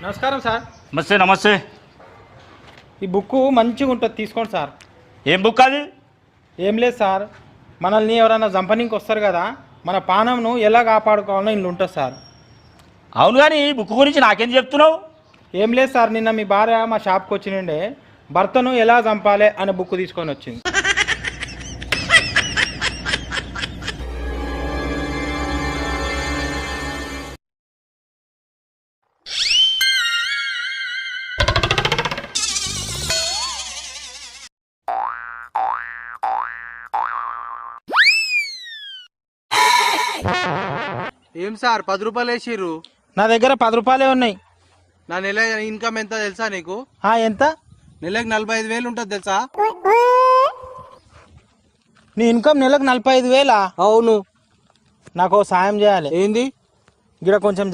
నమస్కారం సార్. నమస్తే నమస్తే. ఈ బుక్ మంచిగా ఉంటుంది, తీసుకోండి సార్. ఏం బుక్ అది? ఏం లేదు సార్, మనల్ని ఎవరైనా జంపనీకి వస్తారు కదా, మన పానంను ఎలా కాపాడుకోవాలో ఇల్లు ఉంటుంది సార్. అవును కానీ ఈ బుక్ గురించి నాకేం చెప్తున్నావు? ఏం లేదు సార్, నిన్న మీ భార్య మా షాప్కి వచ్చినండే భర్తను ఎలా చంపాలి అనే బుక్ తీసుకొని వచ్చింది. ఏం సార్ 10 రూపాయలు వేసిర్రు? నా దగ్గర 10 రూపాయలే ఉన్నాయి. నా నెల ఇన్కమ్ ఎంత తెలుసా నీకు? ఎంత? నెలకు 45,000 ఉంటుంది తెలుసా? నీ ఇన్కమ్ నెలకు 45,000? అవును. నాకు సాయం చేయాలి. ఏంది? ఇక్కడ కొంచెం